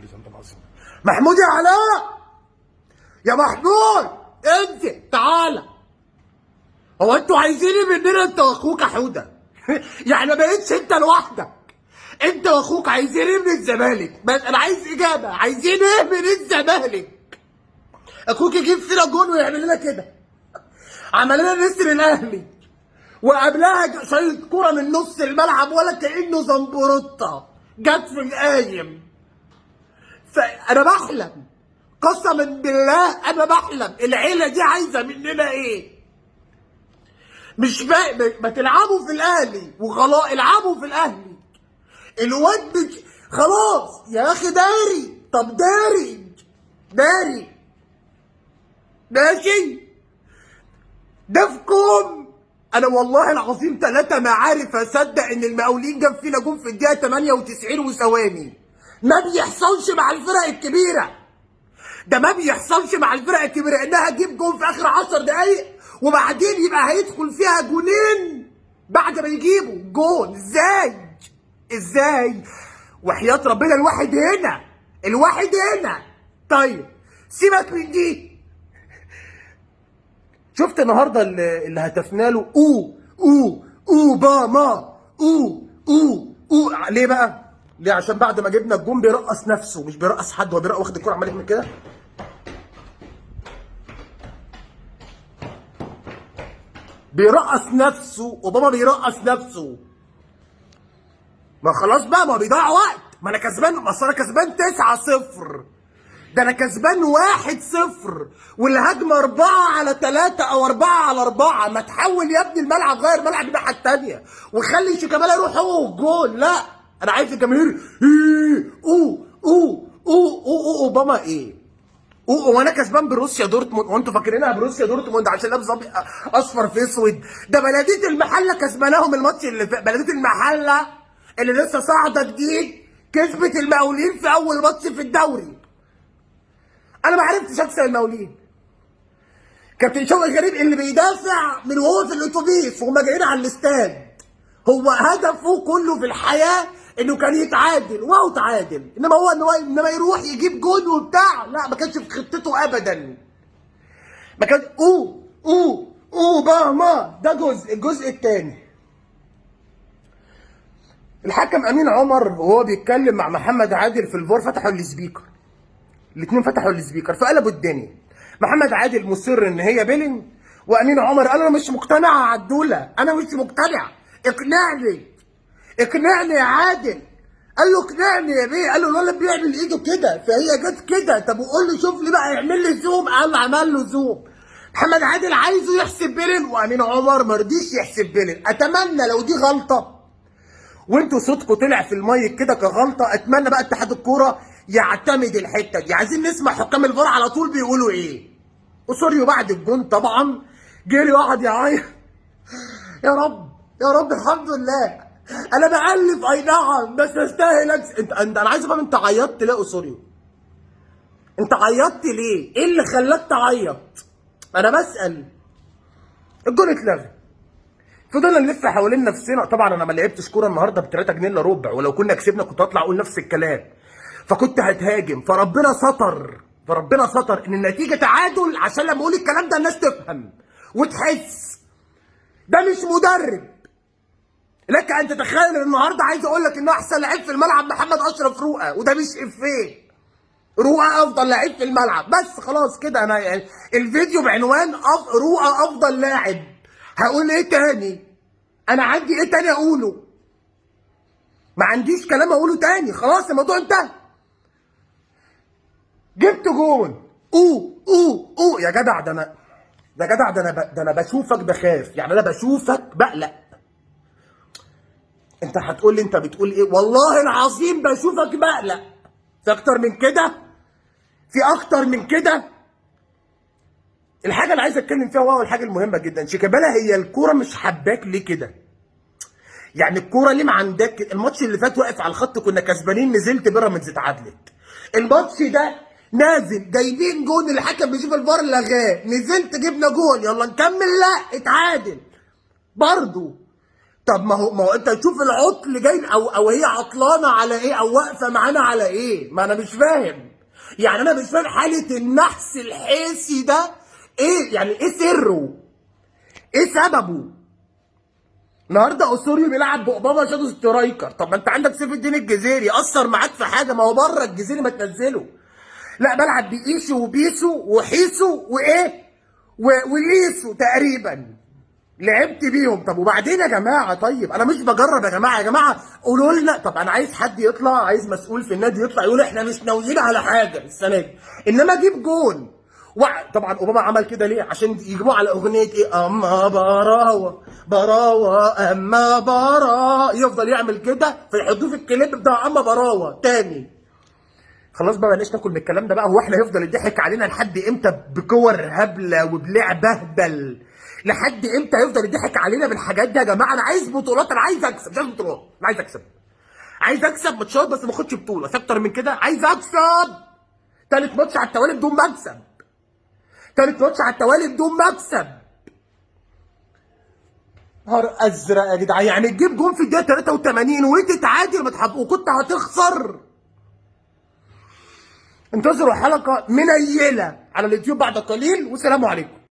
كل سنه وانت عظيم. محمود يا علاء، يا محمود انت تعالى. هو انتوا عايزين ايه مننا انت واخوك يا حوده؟ يعني ما بقتش انت لوحدك، انت واخوك عايزين ايه من الزمالك؟ بس انا عايز اجابه، عايزين ايه من الزمالك؟ اخوك يجيب فينا جون ويعمل لنا كده، عمل لنا نسر الاهلي وقبلها شايط كوره من نص الملعب ولا كانه زمبروطه جت في القايم. فانا بحلم قسما بالله، انا بحلم العيله دي عايزه مننا ايه؟ مش ما تلعبوا في الاهلي وخلاص، العبوا في الاهلي. الواد خلاص يا اخي داري. طب داري ماشي ده في كوم. انا والله العظيم 3 ما عارف اصدق ان المقاولين جاب فينا جون في الدقيقه 98 وثواني. ما بيحصلش مع الفرق الكبيره، ده ما بيحصلش مع الفرق الكبيره انها تجيب جون في اخر 10 دقايق وبعدين يبقى هيدخل فيها جونين بعد ما يجيبوا جون. ازاي؟ وحياة ربنا الواحد هنا. طيب سيبك من دي. شفت النهارده اللي هتفنا له اوباما ليه بقى؟ ليه؟ عشان بعد ما جبنا الجون بيرقص نفسه، مش بيرقص حد، هو بيرقص واخد الكوره عمال يعمل كده. بيرقص نفسه، اوباما بيرقص نفسه. ما خلاص بقى، ما بيضيع وقت. ما انا كسبان، اصل انا كسبان 9-0، ده انا كسبان 1-0 والهجمه 4-3 او 4-4. ما تحول يا ابني الملعب، غير ملعب الناحيه الثانيه وخلي شيكابالا يروح هو والجول. لا انا عايز الجماهير اوباما ايه؟ وانا كسبان بروسيا دورتموند، وانتوا فاكرينها بروسيا دورتموند عشان لابس اصفر في اسود؟ ده بلديه المحله كسباناهم الماتش اللي فات. بلديه المحله اللي لسه صاعده جديد كسبت المقاولين في اول ماتش في الدوري. انا ما عرفتش اكسب المقاولين. كابتن شوقي غريب اللي بيدافع من وهو في الاتوبيس وهم جايين على الاستاد، هو هدفه كله في الحياه انه كان يتعادل، وهو تعادل. انما هو انما يروح يجيب جول وبتاع، لا ما كانش في خطته ابدا. ما كان باما. ده الجزء الثاني. الحكم امين عمر وهو بيتكلم مع محمد عادل في الفار فتحوا السبيكر، الاثنين فتحوا السبيكر فقلبوا الدنيا. محمد عادل مصر ان هي بيلين، وامين عمر قال انا مش مقتنع يا عدوله، انا مش مقتنع، اقنعني يا عادل. قال له اقنعني يا بيه. قال له الولد بيعمل ايده كده فهي جت كده. طب وقول له شوف لي بقى يعمل لي زوم. قال عمل له زوم. محمد عادل عايزه يحسب بيلين وامين عمر ما رضيش يحسب بيلين. اتمنى لو دي غلطه وانتوا صوتكم طلع في المايك كده كغلطه، اتمنى بقى اتحاد الكوره يعتمد الحته دي. عايزين نسمع حكام الفار على طول بيقولوا ايه. وسوريو بعد الجون طبعا جري واحد يعيط، يا رب الحمد لله انا بألف اي نعم بس استاهل انت انا عايز افهم انت عيطت ليه؟ سوريو انت عيطت ليه؟ ايه اللي خلاك تعيط؟ انا بسأل. الجون اتلغى، فضلنا نلف حوالين نفسنا. طبعا انا ما لعبتش كوره النهارده ب 3 جنيه الا ربع، ولو كنا كسبنا كنت هطلع اقول نفس الكلام، فكنت هتهاجم. فربنا ستر ان النتيجه تعادل عشان لما اقول الكلام ده الناس تفهم وتحس. ده مش مدرب. لك ان تتخيل ان النهارده عايز اقول لك ان احسن لعيب في الملعب محمد اشرف رؤى، وده مش افيه. رؤى افضل لعيب في الملعب. بس خلاص كده انا يعني الفيديو بعنوان رؤى افضل لاعب. هقول ايه تاني؟ انا عندي ايه تاني اقوله؟ ما عنديش كلام اقوله تاني، خلاص الموضوع انتهى. جبت جون يا جدع. ده انا بشوفك بخاف، يعني انا بشوفك بقلق. انت هتقول لي انت بتقول ايه؟ والله العظيم بشوفك بقلق. في اكتر من كده؟ في اكتر من كده؟ الحاجه اللي عايز اتكلم فيها وهو الحاجه المهمه جدا، شيكابالا هي الكوره مش حباك ليه كده؟ يعني الكوره ليه ما عندك؟ الماتش اللي فات واقف على الخط كنا كسبانين، نزلت بيراميدز اتعادلت. الماتش ده نازل جايبين جون، الحكم بيشوف الفار لغاه، نزلت جبنا جون، يلا نكمل، لا اتعادل برضه. طب ما هو انت تشوف العطل جاي او هي عطلانه على ايه او واقفه معانا على ايه؟ ما انا مش فاهم. يعني انا مش فاهم حاله النحس الحيثي ده ايه؟ يعني ايه سره؟ ايه سببه؟ النهارده اسوريو بيلعب باوباما شادو سترايكر، طب ما انت عندك سيف الدين الجزيري اثر معاك في حاجه؟ ما هو بره الجزيري ما تنزله. لا بلعب بايشو وبيسو وحيسو وايه وليسو تقريبا لعبت بيهم. طب وبعدين يا جماعه؟ طيب انا مش بجرب يا جماعه، يا جماعه قولوا لنا. طب انا عايز حد يطلع، عايز مسؤول في النادي يطلع يقول احنا مش ناويين على حاجه السنه دي، انما اجيب جون. طبعا اوباما عمل كده ليه؟ عشان يجيبوه على اغنيه ايه؟ اما براوه براوه اما براوه، يفضل يعمل كده فيحطوه في الكليب بتاع اما براوه تاني. خلاص بقى بلاش ناكل من الكلام ده بقى. هو احنا هيفضل يضحك علينا لحد امتى بكور هبله وبلعب اهبل؟ لحد امتى هيفضل يضحك علينا بالحاجات دي يا جماعه؟ انا عايز بطولات، انا عايز اكسب، مش عايز بطولات، انا عايز اكسب. عايز اكسب ماتشات بس ما اخدش بطوله، اكتر من كده عايز اكسب. تالت ماتش على التوالي بدون مكسب، تالت ماتش على التوالي بدون مكسب. نهار ازرق يا جدعان، يعني تجيب جون في الدقيقه 83 وتتعادل وكنت هتخسر. انتظروا حلقه منيله على اليوتيوب بعد قليل، والسلام عليكم.